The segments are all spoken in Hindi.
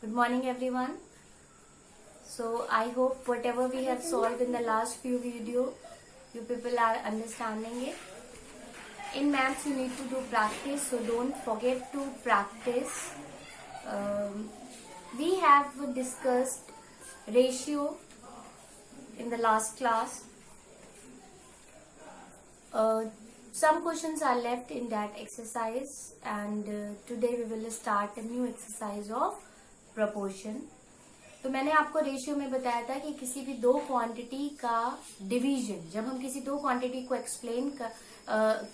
Good morning everyone. So I hope whatever we have solved in the last few video, you people are understanding it. In maths you need to do practice, so don't forget to practice. We have discussed ratio in the last class. Some questions are left in that exercise, and today we will start a new exercise of proportion. तो मैंने आपको रेशियो में बताया था कि किसी भी दो क्वांटिटी का डिवीजन, जब हम किसी दो क्वांटिटी को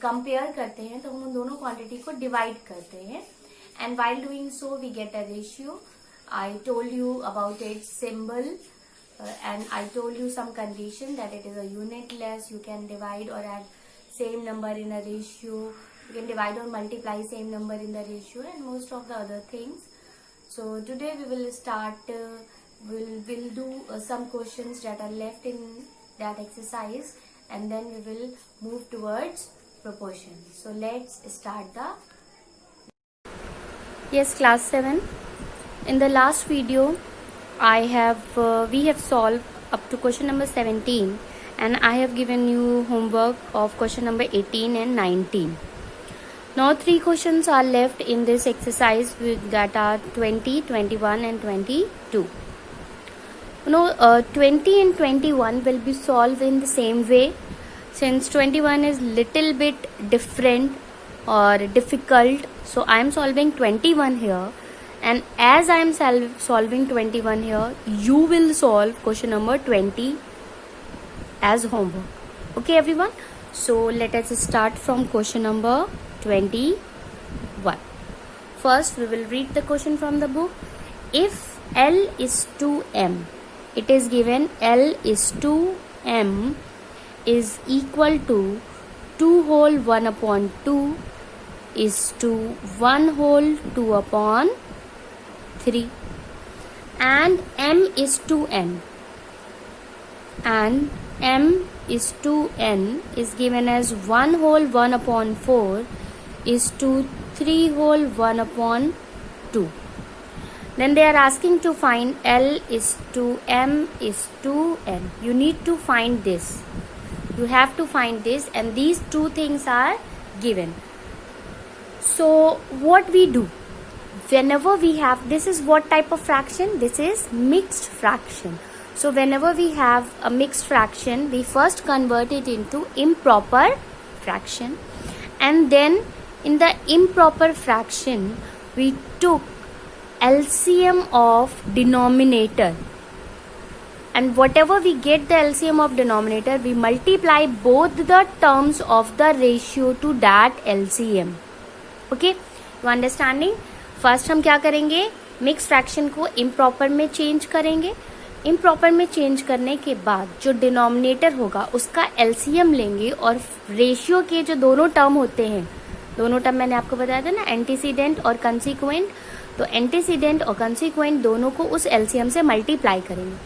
कंपेयर करते हैं तो हम उन दोनों क्वांटिटी को डिवाइड करते हैं, and while doing so we get a ratio. I told you about its symbol and I told you some condition that it is a unitless. You can divide or add same number in a ratio. You can divide or multiply same number in the ratio and most of the other things. So today we will start. We'll do some questions that are left in that exercise, and then we will move towards proportion. So let's start the. Yes, class 7. In the last video, we have solved up to question number 17, and I have given you homework of question number 18 and 19. Now 3 questions are left in this exercise that are 20, 21 and 22. 20 and 21 will be solved in the same way, since 21 is little bit different or difficult. So I am solving 21 here. And as I am solving 21 here, you will solve question number 20 as homework. Okay everyone? So let us start from question number 21. First we will read the question from the book. If L is to M, it is given L is to M is equal to 2 whole 1 upon 2 is to 1 whole 2 upon 3, and M is to N, and M is to N is given as 1 whole 1 upon 4 is to 3 whole 1 upon 2. Then they are asking to find L is to M is to N. You need to find this. You have to find this, and these two things are given. So what we do? Whenever we have, this is what type of fraction? This is mixed fraction. So whenever we have a mixed fraction, we first convert it into improper fraction, and then in the improper fraction we took LCM of denominator, and whatever we get the LCM of denominator, we multiply both the terms of the ratio to that LCM. Okay, you understanding? First हम क्या करेंगे, मिक्स फ्रैक्शन को इम्प्रॉपर में चेंज करेंगे. इम्प्रॉपर में चेंज करने के बाद जो डिनोमिनेटर होगा उसका एलसीएम लेंगे, और रेशियो के जो दोनों टर्म होते हैं, दोनों टर्म मैंने आपको बताया था ना, एंटीसीडेंट और कंसीक्वेंट, तो एंटीसीडेंट और कंसीक्वेंट दोनों को उस एलसीएम से मल्टीप्लाई करेंगे.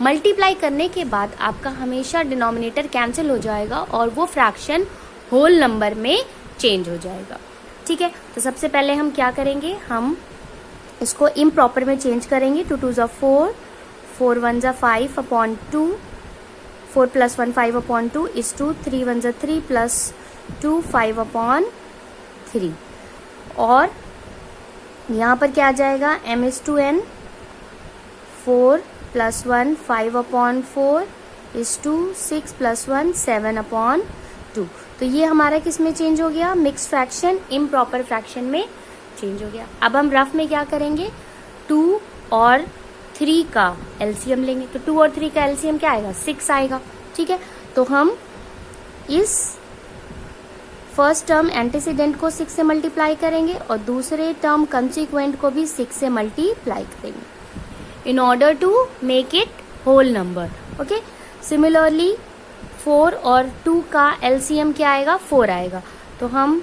मल्टीप्लाई करने के बाद आपका हमेशा डिनोमिनेटर कैंसिल हो जाएगा और वो फ्रैक्शन होल नंबर में चेंज हो जाएगा. ठीक है, तो सबसे पहले हम क्या करेंगे, हम इसको इम्प्रॉपर में चेंज करेंगे. 2 2 ज़ा 4, 4 1 ज़ा 5 अपॉन 2, 4 + 1 5 अपॉन 2 इज टू 3 1 ज़ा 3 + 2 5 अपॉन 3. और यहाँ पर क्या आ जाएगा, m is to n, 4 + 1 5 upon 4 is to 6 + 1 7 upon 2. तो ये हमारा किस में चेंज हो गया, मिक्स फ्रैक्शन इम्प्रॉपर फ्रैक्शन में चेंज हो गया. अब हम रफ में क्या करेंगे, 2 और 3 का एलसीएम लेंगे. तो 2 और 3 का एलसीएम क्या आएगा, 6 आएगा. ठीक है, तो हम इस फर्स्ट टर्म एंटीसीडेंट को 6 से मल्टीप्लाई करेंगे और दूसरे टर्म कंसीक्वेंट को भी 6 से मल्टीप्लाई करेंगे in order to make it whole number. Okay, similarly 4 और 2 का एलसीएम क्या आएगा, 4 आएगा. तो हम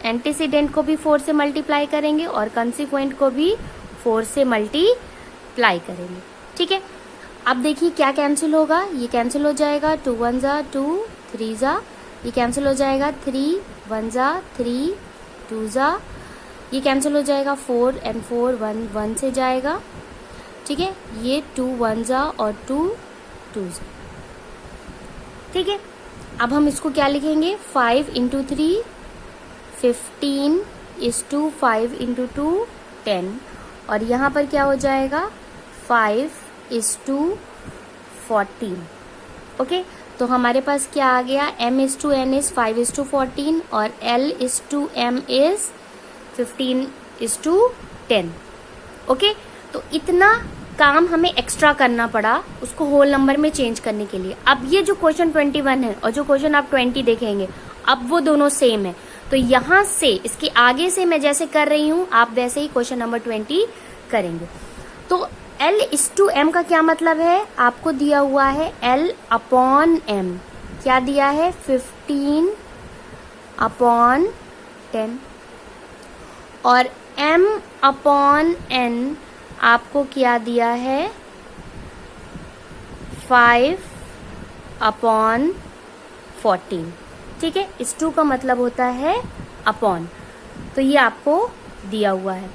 एंटीसीडेंट को भी 4 से मल्टीप्लाई करेंगे और कंसीक्वेंट को भी 4 से मल्टीप्लाई करेंगे. ठीक है, अब देखिए क्या कैंसिल होगा, ये कैंसिल हो जाएगा. 2 1 ज़ा 2, 3 ज़ा, ये कैंसिल हो जाएगा. 3 1 ज़ा 3, 2 ज़ा, ये कैंसिल हो जाएगा. 4 and 4 1 1 से जाएगा. ठीक है, ये 2 1 और 2 2। ठीक है, अब हम इसको क्या लिखेंगे, 5 इंटू 3 15 इज टू 5 इंटू 2 10, और यहाँ पर क्या हो जाएगा 5 इज टू 14। ओके, तो हमारे पास क्या आ गया, m is to n is 5 is to 14 और l is to m is 15 is to 10। Okay, तो इतना काम हमें एक्स्ट्रा करना पड़ा उसको होल नंबर में चेंज करने के लिए। अब ये जो क्वेश्चन 21 है और जो क्वेश्चन आप 20 देखेंगे, अब वो दोनों सेम है। तो यहाँ से इसके आगे से मैं जैसे कर रही हूँ आप वैसे ही क्वेश्चन नंबर 20 करेंगे। तो L इज टू M का क्या मतलब है, आपको दिया हुआ है L अपॉन M, क्या दिया है 15 अपॉन 10, और M अपॉन N आपको क्या दिया है 5 अपॉन 14। ठीक है, इस 2 का मतलब होता है अपॉन, तो ये आपको दिया हुआ है।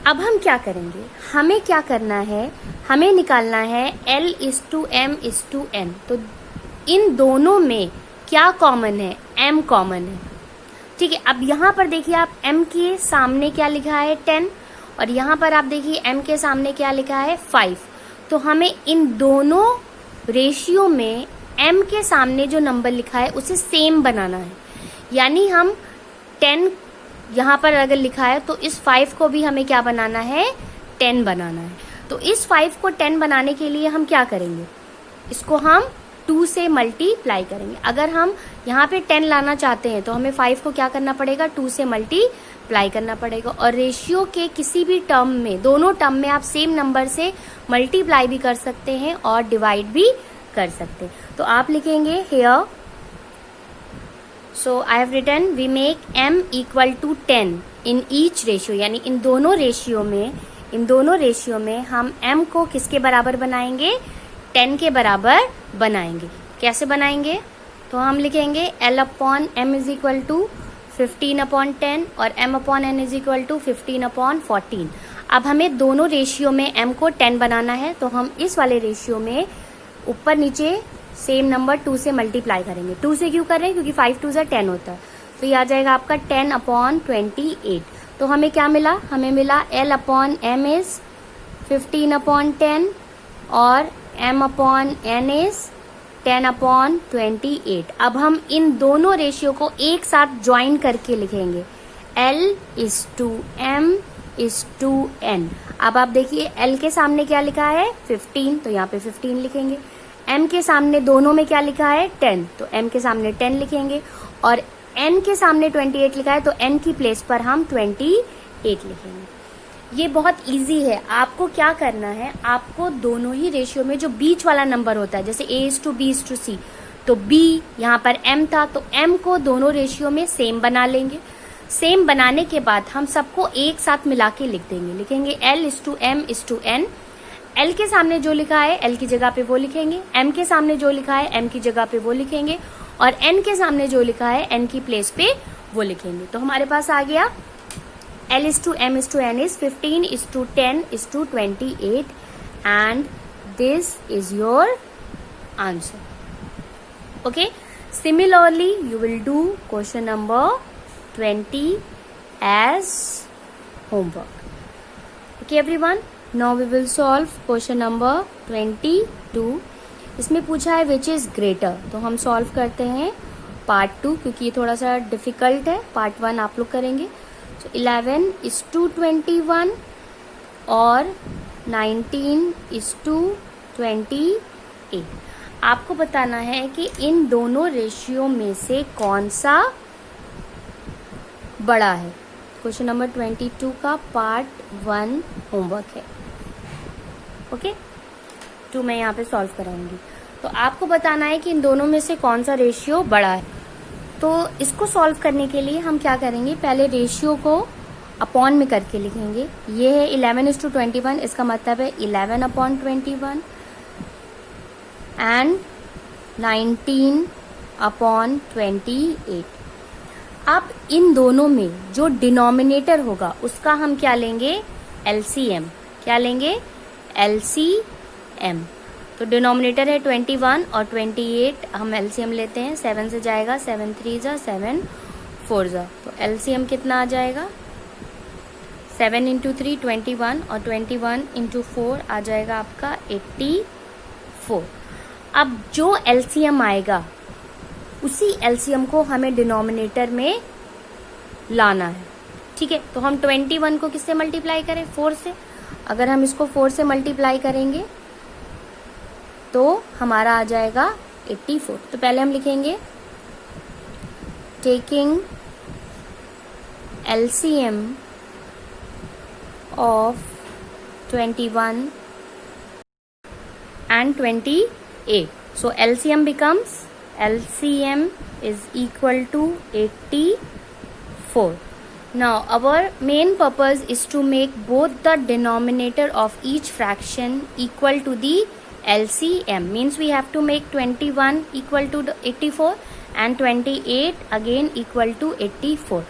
अब हम क्या करेंगे, हमें क्या करना है, हमें निकालना है L is to M is to N। तो इन दोनों में क्या कॉमन है, M कॉमन है। ठीक है, अब यहाँ पर देखिए आप M के सामने क्या लिखा है 10, और यहाँ पर आप देखिए M के सामने क्या लिखा है 5। तो हमें इन दोनों रेशियो में M के सामने जो नंबर लिखा है उसे सेम बनाना है। यानी हम 10 यहाँ पर अगर लिखा है तो इस 5 को भी हमें क्या बनाना है, 10 बनाना है। तो इस 5 को 10 बनाने के लिए हम क्या करेंगे, इसको हम 2 से मल्टीप्लाई करेंगे। अगर हम यहाँ पे 10 लाना चाहते हैं तो हमें 5 को क्या करना पड़ेगा, 2 से मल्टीप्लाई करना पड़ेगा। और रेशियो के किसी भी टर्म में, दोनों टर्म में आप सेम नंबर से मल्टीप्लाई भी कर सकते हैं और डिवाइड भी कर सकते हैं। तो आप लिखेंगे here, so I have written we make m equal to 10 in each ratio, यानी इन दोनों रेशियो में हम m को किसके बराबर बनाएंगे, 10 के बराबर बनाएंगे। कैसे बनाएंगे, तो हम लिखेंगे L upon M is equal to 15 upon 10 और M upon N is equal to 15 upon 14। अब हमें दोनों रेशियो में M को 10 बनाना है, तो हम इस वाले रेशियो में ऊपर नीचे सेम नंबर 2 से मल्टीप्लाई करेंगे। 2 से क्यों कर रहे हैं, क्योंकि 5 2 ज़ा 10 होता है। तो ये आ जाएगा आपका 10 अपॉन 28। तो हमें क्या मिला, हमें मिला L upon M is 15 upon 10 और M upon N is 10 upon 28। अब हम इन दोनों रेशियो को एक साथ ज्वाइन करके लिखेंगे L is to M is to N। अब आप देखिए L के सामने क्या लिखा है 15, तो यहाँ पे 15 लिखेंगे। M के सामने दोनों में क्या लिखा है 10, तो M के सामने 10 लिखेंगे, और N के सामने 28 लिखा है तो N की प्लेस पर हम 28 लिखेंगे। ये बहुत इजी है। आपको क्या करना है, आपको दोनों ही रेशियो में जो बीच वाला नंबर होता है, जैसे A is to B is to C, तो B यहाँ पर M था तो M को दोनों रेशियो में सेम बना लेंगे। सेम बनाने के बाद हम सबको एक साथ मिला के लिख देंगे, लिखेंगे L is to M is to N। L के सामने जो लिखा है L की जगह पे वो लिखेंगे, M के सामने जो लिखा है M की जगह पे वो लिखेंगे, और N के सामने जो लिखा है N की प्लेस पे वो लिखेंगे। तो हमारे पास आ गया L is to M is to N is 15 is to 10 is to 28, and this is your answer. Okay, similarly you will do question number 20 as homework. Okay everyone, now we will solve question number 22. इसमें पूछा है which is greater, तो हम सॉल्व करते हैं पार्ट 2 क्योंकि ये थोड़ा सा डिफिकल्ट है। पार्ट 1 आप लोग करेंगे। तो 11 is to 21 और 19 is to 28। आपको बताना है कि इन दोनों रेशियो में से कौन सा बड़ा है। क्वेश्चन नंबर 22 का पार्ट 1 होमवर्क है। ओके, 2 मैं यहाँ पे सॉल्व कराऊंगी। तो आपको बताना है कि इन दोनों में से कौन सा रेशियो बड़ा है। तो इसको सॉल्व करने के लिए हम क्या करेंगे, पहले रेशियो को अपॉन में करके लिखेंगे। ये है 11 is to 21, इसका मतलब है 11 अपॉन 21 एंड 19 अपॉन 28। अब इन दोनों में जो डिनोमिनेटर होगा उसका हम क्या लेंगे, एलसीएम। क्या लेंगे, LCM। तो डिनोमिनेटर है 21 और 28, हम LCM लेते हैं, 7 से जाएगा, 7 3 जा 7 4 जा, तो LCM कितना आ जाएगा, 7 इंटू 3 21 और 21 इंटू 4 आ जाएगा आपका 84। अब जो LCM आएगा उसी LCM को हमें डिनोमिनेटर में लाना है, ठीक है। तो हम 21 को किससे मल्टीप्लाई करें, 4 से। अगर हम इसको 4 से मल्टीप्लाई करेंगे तो हमारा आ जाएगा 84। तो पहले हम लिखेंगे taking LCM of 21 and 28. So LCM becomes, LCM is equal to 84. Now our main purpose is to make both the denominator of each fraction equal to the LCM. Means we have to make 21 equal to 84 and 28 again equal to 84.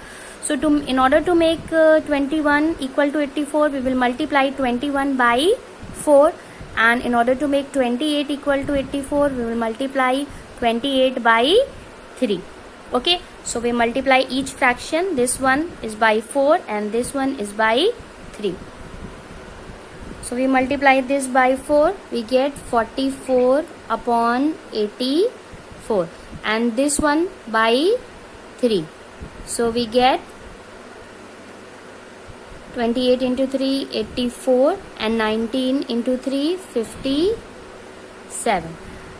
So in order to make 21 equal to 84, we will multiply 21 by 4, and in order to make 28 equal to 84, we will multiply 28 by 3. Okay, so we multiply each fraction. This one is by 4 and this one is by 3. So we multiply this by 4, we get 44 upon 84, and this one by 3. So we get 28 into 3 84 and 19 into 3 57.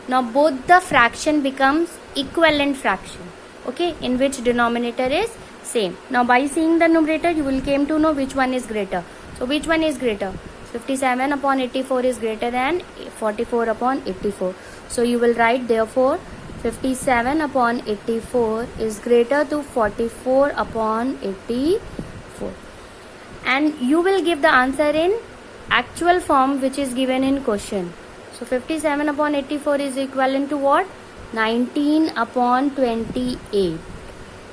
Now both the fraction becomes equivalent fraction, okay, in which denominator is same. Now by seeing the numerator you will came to know which one is greater. So which one is greater? 57 upon 84 is greater than 44 upon 84. So you will write therefore 57 upon 84 is greater to 44 upon 84. And you will give the answer in actual form which is given in question. So 57 upon 84 is equivalent to what? 19 upon 28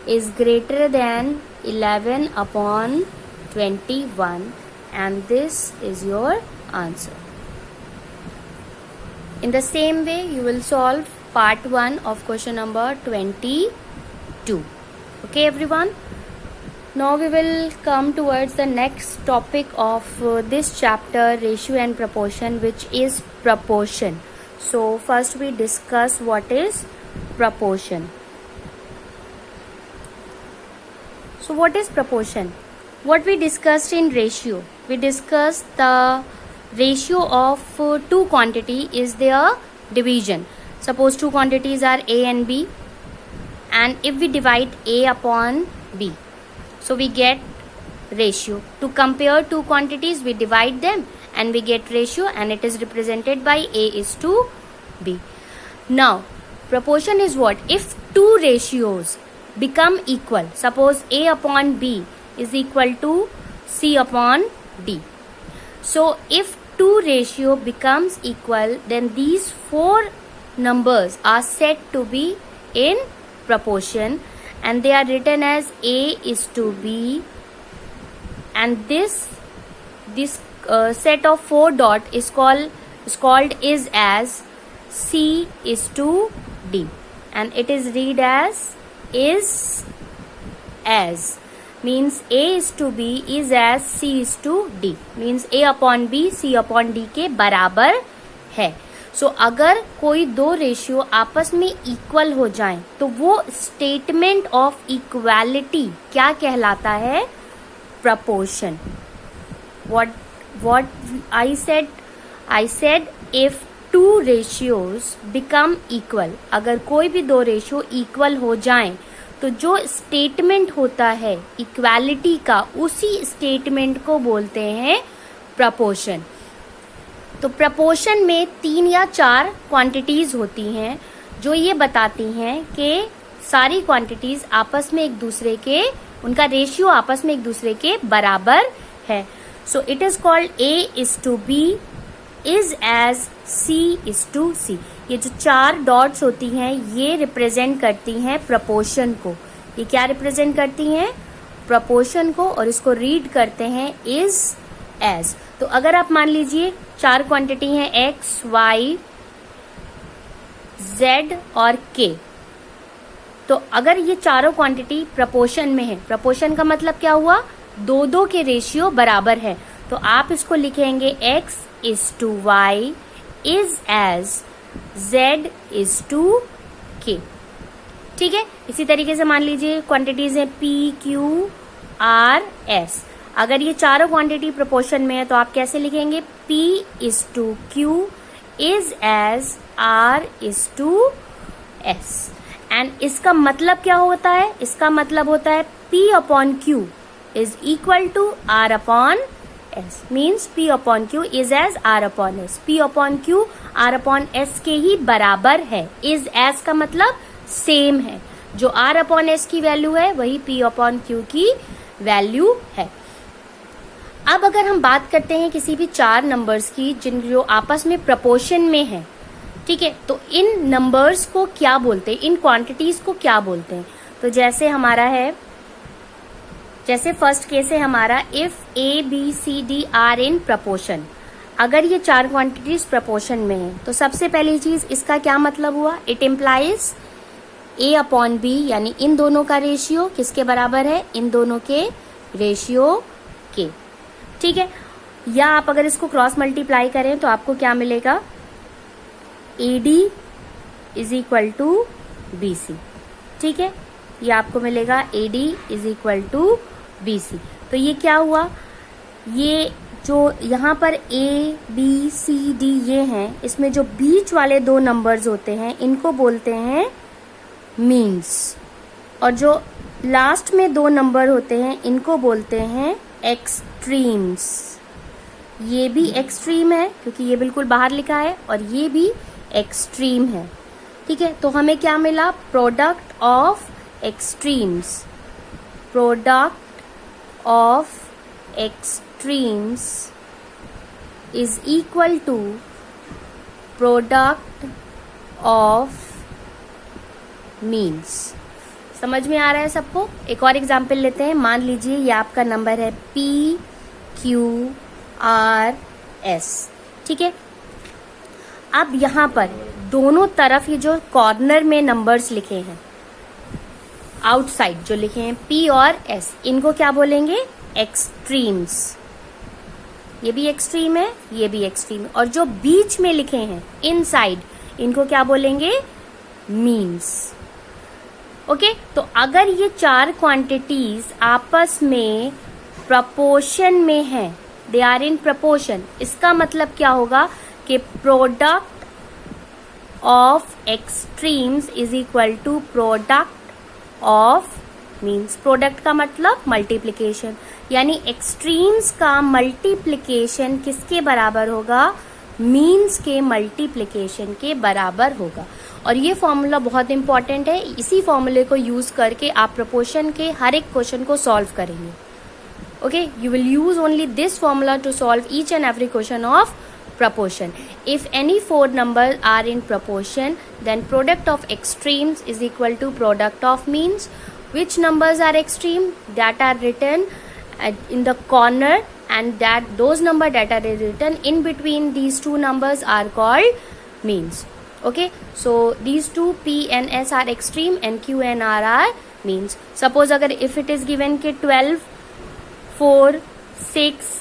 is greater than 11 upon 21, and this is your answer. In the same way you will solve part 1 of question number 22. Okay everyone. Now we will come towards the next topic of this chapter, ratio and proportion, which is proportion. So first we discuss what is proportion. So what is proportion? What we discussed in ratio? We discussed the ratio of two quantity is their division. Suppose two quantities are A and B, and if we divide A upon B, so we get ratio. To compare two quantities, we divide them and we get ratio, and it is represented by A is to B. Now, proportion is what? If two ratios become equal, suppose A upon B is equal to C upon D. So, if two ratio becomes equal, then these four numbers are said to be in proportion, and they are written as A is to B, and this set of four dot is called is as C is to D, and it is read as is as, means A is to B is as C is to D, means A upon B C upon D के बराबर है. सो अगर कोई दो रेशियो आपस में इक्वल हो जाएं तो वो स्टेटमेंट ऑफ इक्वालिटी क्या कहलाता है? Proportion. what I said if two ratios become equal, अगर कोई भी दो रेशियो इक्वल हो जाएं तो जो स्टेटमेंट होता है इक्वालिटी का, उसी स्टेटमेंट को बोलते हैं प्रपोर्शन. तो प्रपोर्शन में 3 या 4 क्वांटिटीज होती हैं जो ये बताती हैं कि सारी क्वांटिटीज आपस में एक दूसरे के, उनका रेशियो आपस में एक दूसरे के बराबर है. So it is called A is to B is as C is to C. ये जो 4 डॉट्स होती हैं ये रिप्रेजेंट करती हैं प्रपोर्शन को. ये क्या रिप्रेजेंट करती हैं? प्रपोर्शन को. और इसको रीड करते हैं is as. तो अगर आप मान लीजिए चार क्वांटिटी हैं x, y, z और k, तो अगर ये चारों क्वांटिटी प्रपोर्शन में है, प्रपोर्शन का मतलब क्या हुआ, दो दो के रेशियो बराबर है, तो आप इसको लिखेंगे x is to y is as z is to k। ठीक है, इसी तरीके से मान लीजिए क्वांटिटीज है p, q, r, s। अगर ये चारों क्वांटिटी प्रोपोर्शन में है तो आप कैसे लिखेंगे, p is to q is as r is to s। And इसका मतलब क्या होता है, इसका मतलब होता है p upon q is equal to r upon s, means p upon q is as r upon s। p upon q r upon s के ही बराबर है। is as का मतलब सेम है, जो r upon s की वैल्यू है वही p upon q की वैल्यू है। अब अगर हम बात करते हैं किसी भी चार नंबर्स की जिन जो आपस में प्रपोर्शन में है, ठीक है, तो इन नंबर्स को क्या बोलते हैं, इन क्वांटिटीज को क्या बोलते हैं। तो जैसे हमारा है, जैसे फर्स्ट केस है हमारा, if A B C D are in proportion. अगर ये चार क्वांटिटीज प्रपोर्शन में है तो सबसे पहली चीज इसका क्या मतलब हुआ, it implies A upon B, यानी इन दोनों का रेशियो किसके बराबर है, इन दोनों के रेशियो के। ठीक है, या आप अगर इसको क्रॉस मल्टीप्लाई करें तो आपको क्या मिलेगा, A D is equal to B C. ठीक है, ये आपको मिलेगा A D is equal to B C. तो ये क्या हुआ, ये जो यहाँ पर ए बी सी डी ये हैं, इसमें जो बीच वाले दो नंबर्स होते हैं इनको बोलते हैं मीन्स, और जो लास्ट में दो नंबर होते हैं इनको बोलते हैं एक्सट्रीम्स। ये भी एक्सट्रीम है क्योंकि ये बिल्कुल बाहर लिखा है, और ये भी एक्सट्रीम है। ठीक है, तो हमें क्या मिला, product of extremes, product of extremes is equal to product of means. समझ में आ रहा है सबको। एक और एग्जाम्पल लेते हैं, मान लीजिए ये आपका नंबर है P Q R S। ठीक है, अब यहाँ पर दोनों तरफ ये जो कॉर्नर में नंबर्स लिखे हैं, आउटसाइड जो लिखे हैं P और S, इनको क्या बोलेंगे, एक्सट्रीम्स। ये भी एक्सट्रीम है, ये भी एक्सट्रीम है, और जो बीच में लिखे हैं इनसाइड, इनको क्या बोलेंगे, मीन्स। ओके, तो अगर ये चार क्वांटिटीज आपस में प्रपोर्शन में हैं, दे आर इन प्रपोर्शन, इसका मतलब क्या होगा कि product of extremes is equal to product of means. Product का मतलब मल्टीप्लिकेशन, यानी एक्सट्रीम्स का मल्टीप्लिकेशन किसके बराबर होगा, मीन्स के मल्टीप्लिकेशन के बराबर होगा। और ये फॉर्मूला बहुत इंपॉर्टेंट है, इसी फॉर्मूले को यूज करके आप प्रपोर्शन के हर एक क्वेश्चन को सॉल्व करेंगे। Okay, you will use only this formula to solve each and every question of proportion. If any four numbers are in proportion, then product of extremes is equal to product of means. Which numbers are extreme? That are written in the corner, and that those numbers that are written in between these two numbers are called means. Okay, so these two P and S are extreme and Q and R are means. Suppose अगर if it is given कि 12, 4, 6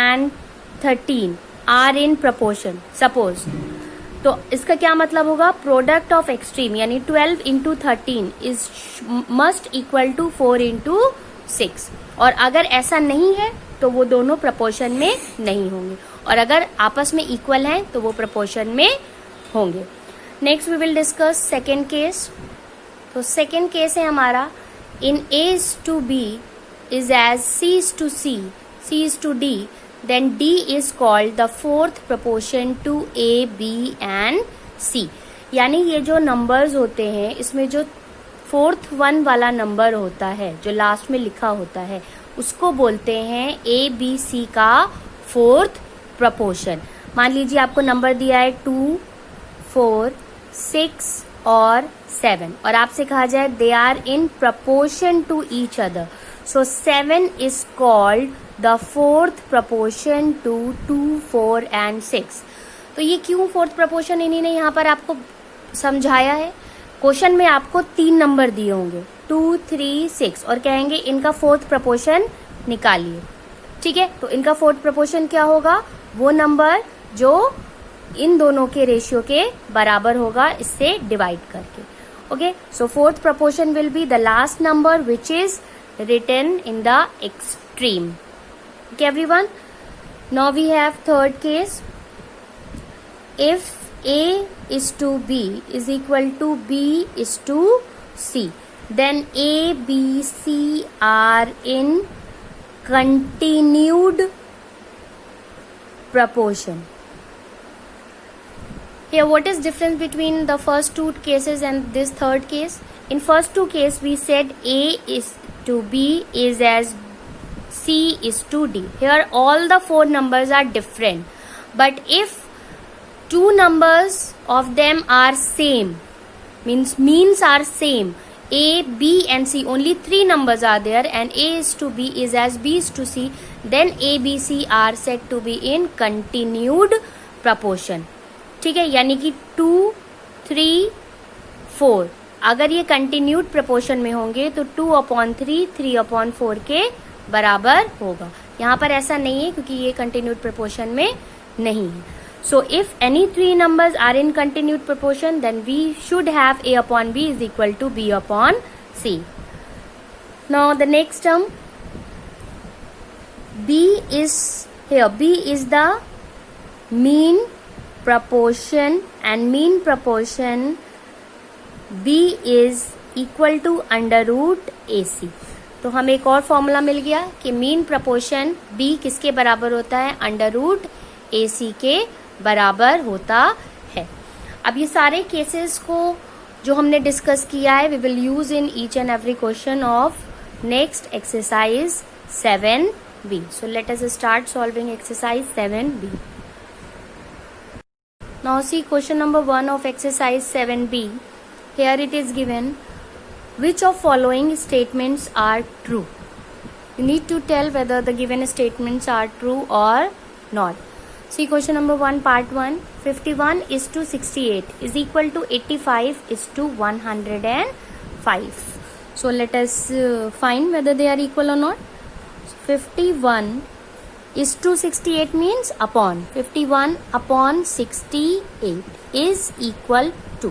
and 13 are in proportion, suppose, तो इसका क्या मतलब होगा, प्रोडक्ट ऑफ एक्सट्रीम यानी 12 into 13 is must equal to 4 into 6। और अगर ऐसा नहीं है तो वो दोनों प्रपोर्शन में नहीं होंगे, और अगर आपस में इक्वल हैं तो वो प्रपोर्शन में होंगे। Next we will discuss second case. तो सेकेंड केस है हमारा, इन A is to B is as C is to C, C is to D, then D is called the fourth proportion to A, B and C। यानी ये जो नंबर्स होते हैं इसमें जो फोर्थ वन वाला नंबर होता है जो लास्ट में लिखा होता है उसको बोलते हैं A, B, C का फोर्थ प्रपोर्शन। मान लीजिए आपको नंबर दिया है 2, 4, 6 और 7 और आपसे कहा जाए they are in proportion to each other, so 7 is called the fourth proportion to 2, 4 and 6. तो ये क्यों फोर्थ प्रपोर्शन इन्हीं ने यहाँ पर आपको समझाया है. क्वेश्चन में आपको 3 नंबर दिए होंगे 2, 3, 6 और कहेंगे इनका फोर्थ प्रपोर्शन निकालिए. ठीक है, तो इनका फोर्थ प्रपोर्शन क्या होगा, वो नंबर जो इन दोनों के रेशियो के बराबर होगा इससे डिवाइड करके. Okay, so fourth proportion will be the last number which is written in the extreme. Okay, everyone. Now we have third case. If A is to B is equal to B is to C, then A, B, C are in continued proportion. Here, what is difference between the first two cases and this third case? In first two case, we said A is to B is as C is to D. Here, all the 4 numbers are different. But if 2 numbers of them are same, means are same, A, B and C, only 3 numbers are there and A is to B is as B is to C, then A, B, C are said to be in continued proportion. ठीक है, यानी कि 2, 3, 4 अगर ये कंटिन्यूड प्रपोर्शन में होंगे तो 2/3, 3/4 के बराबर होगा. यहाँ पर ऐसा नहीं है क्योंकि ये कंटिन्यूड प्रपोर्शन में नहीं है. So if any 3 numbers are in continued proportion then we should have A/B is equal to B/C. Now the next term B is the mean proportion and mean proportion B is equal to under root AC. तो हमें एक और फॉर्मूला मिल गया कि मीन प्रपोर्शन B किसके बराबर होता है, अंडर रूट AC के बराबर होता है. अब ये सारे केसेस को जो हमने डिस्कस किया है we will use in each and every question of next exercise 7B. So let us start solving exercise 7B. Now see question number 1 of exercise 7B. Here it is given, which of following statements are true? You need to tell whether the given statements are true or not. See question number 1 part 1. 51 is to 68 is equal to 85 is to 105. So let us find whether they are equal or not. So 51 is to 68 means upon 51 upon 68 is equal to.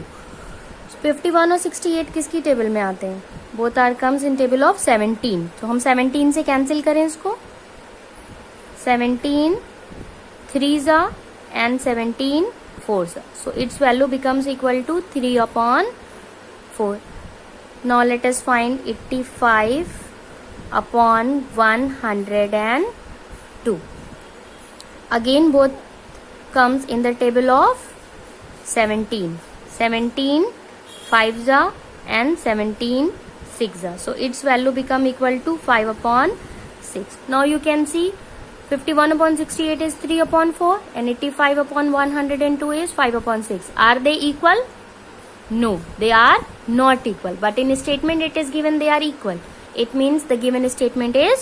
So 51 और 68 किसकी टेबल में आते हैं, both are comes in table of 17. तो हम 17 से कैंसिल करें इसको, 17 3s and 17 4s. So its value becomes equal to 3/4. Now let us find 85 upon 102. Again both comes in the table of 17. 17 5s and 17 6s. So its value become equal to 5/6. Now you can see 51/68 is 3/4 and 85/102 is 5/6. Are they equal? No, they are not equal. But in statement it is given they are equal. It means the given statement is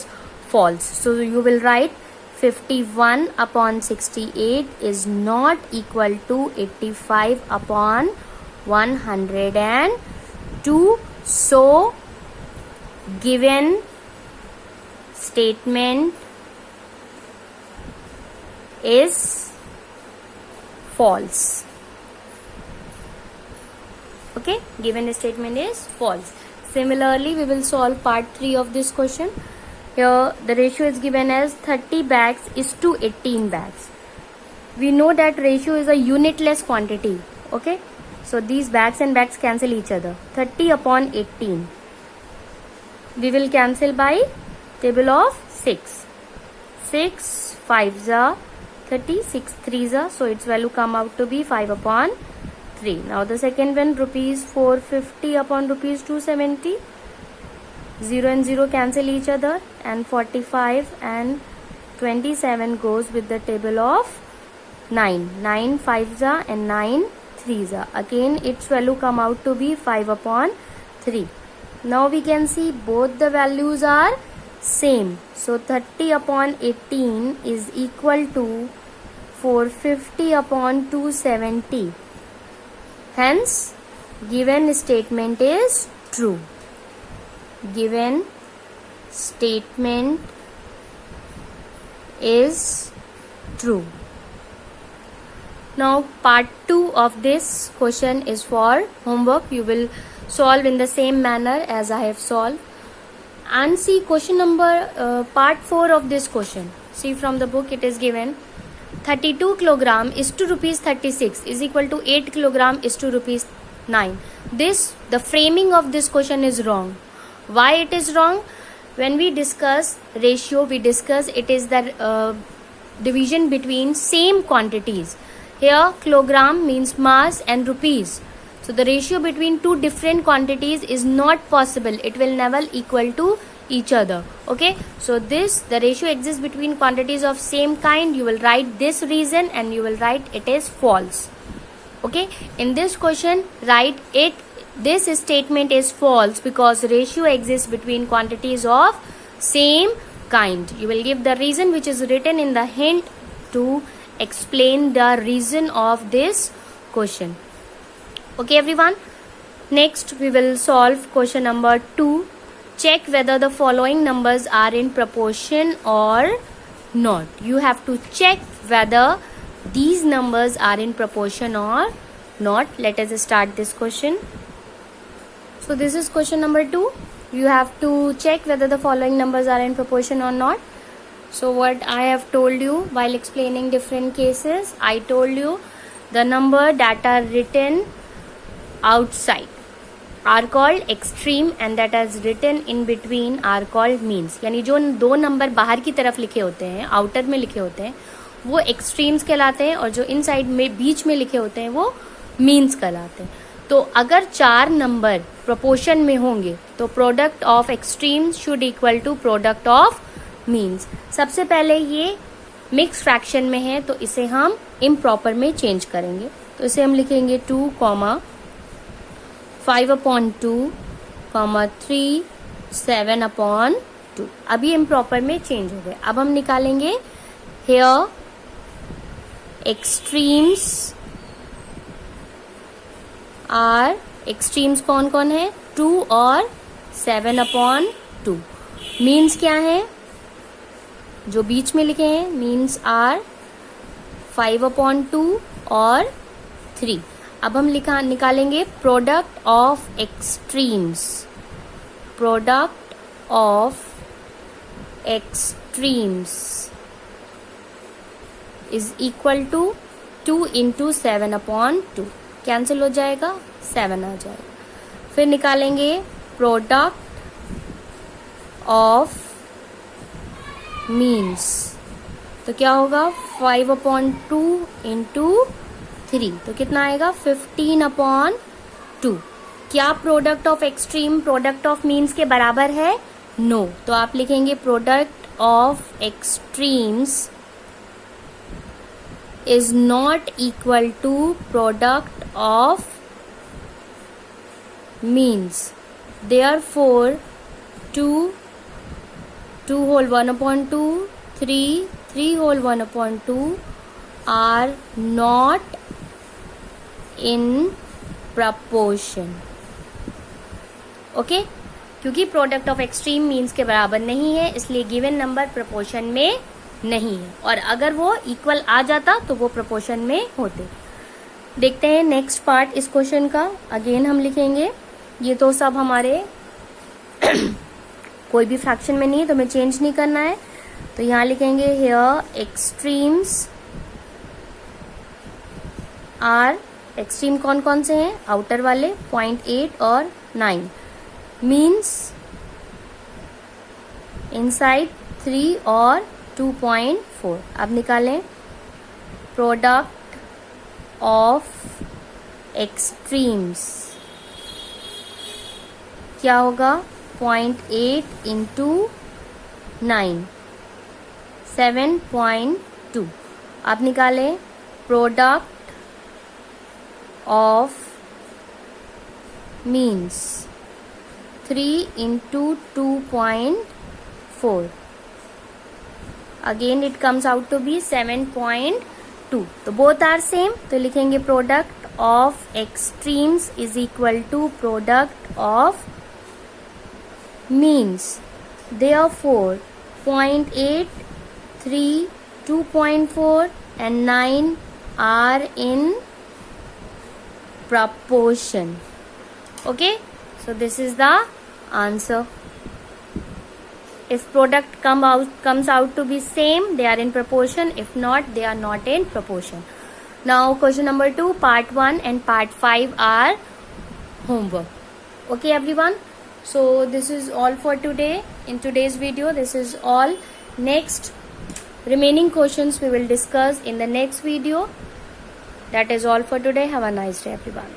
false. So you will write 51/68 is not equal to 85/102. So given statement is false. Okay, given statement is false. Similarly, we will solve part 3 of this question. Here the ratio is given as 30 bags is to 18 bags. We know that ratio is a unitless quantity. Okay, so these bags and bags cancel each other. 30/18 we will cancel by table of 6. 6 5s are 30, 6 3s are, so its value come out to be 5/3. Now the second one, rupees 450 upon rupees 270. 0 and 0 cancel each other and 45 and 27 goes with the table of 9. 9 5s are and 9 3s are. Again its value come out to be 5/3. Now we can see both the values are same. So 30 upon 18 is equal to 450 upon 270. Hence, given statement is true. Given statement is true. Now part 2 of this question is for homework. You will solve in the same manner as I have solved. And see question number part 4 of this question. See from the book it is given 32 kilogram is to rupees 36 is equal to 8 kilogram is to rupees 9. The framing of this question is wrong. Why it is wrong? When we discuss ratio, we discuss it is the division between same quantities. Here kilogram means mass and rupees. So the ratio between two different quantities is not possible. It will never equal to each other. Okay. So the ratio exists between quantities of same kind. You will write this reason and you will write it is false. Okay. In this question, write it. This statement is false because ratio exists between quantities of same kind. You will give the reason which is written in the hint to explain the reason of this question. Okay everyone. Next we will solve question number 2. Check whether the following numbers are in proportion or not. You have to check whether these numbers are in proportion or not. Let us start this question. So this is question number 2. You have to check whether the following numbers are in proportion or not. So what I have told you while explaining different cases, I told you the number that are written outside are called extreme and that is written in between are called means. यानी जो दो नंबर बाहर की तरफ लिखे होते हैं, आउटर में लिखे होते हैं, वो एक्सट्रीम्स कहलाते हैं और जो इनसाइड में बीच में लिखे होते हैं वो मीन्स कहलाते हैं. तो अगर 4 नंबर प्रोपोर्शन में होंगे तो product of extremes should equal to product of means. सबसे पहले ये मिक्स फ्रैक्शन में है तो इसे हम इम्प्रॉपर में चेंज करेंगे. तो इसे हम लिखेंगे 2, 5/2, 3, 7/2. अब ये इम्प्रॉपर में चेंज हो गए. अब हम निकालेंगे हेयर एक्सट्रीम्स आर. एक्सट्रीम्स कौन कौन है? 2 और 7/2. मीन्स क्या है? जो बीच में लिखे हैं मीन्स आर 5/2 और 3. अब हम निकालेंगे product of extremes. Product of extremes is equal to 2 into 7/2. Cancel हो जाएगा, 7 आ जाएगा. फिर निकालेंगे प्रोडक्ट ऑफ मीन्स. तो क्या होगा? 5/2 इंटू 3. तो कितना आएगा? 15/2. क्या product of extreme product of means के बराबर है? नो. तो आप लिखेंगे product of extremes is not equal to product of means. Therefore 2 whole 1/2, 3 whole 1/2 are not in proportion. Okay. क्योंकि प्रोडक्ट ऑफ एक्सट्रीम मीन्स के बराबर नहीं है इसलिए गिवन नंबर प्रोपोर्शन में नहीं है और अगर वो इक्वल आ जाता तो वो प्रोपोर्शन में होते. देखते हैं नेक्स्ट पार्ट इस क्वेश्चन का. अगेन हम लिखेंगे. ये तो सब हमारे कोई भी फ्रैक्शन में नहीं है तो हमें चेंज नहीं करना है. तो यहाँ लिखेंगे हेयर एक्सट्रीम्स आर. एक्सट्रीम कौन कौन से हैं? आउटर वाले 0.8 और 9. मीन्स इनसाइड 3 और 2.4. अब निकालें प्रोडक्ट ऑफ एक्सट्रीम्स. क्या होगा? 0.8 इंटू 9, 7.2. आप निकालें product of means. 3 into 2.4 4. Again it comes out to be 7.2. तो both are same. तो लिखेंगे product of extremes is equal to product of means. Therefore 0.8, 3, 2.4 and 9 are in proportion. Okay, so this is the answer. If product comes out to be same, they are in proportion. If not, they are not in proportion. Now question number 2, part 1 and part 5 are homework. Okay everyone, so this is all for today. In today's video, this is all. Next remaining questions we will discuss in the next video. That is all for today. Have a nice day everyone.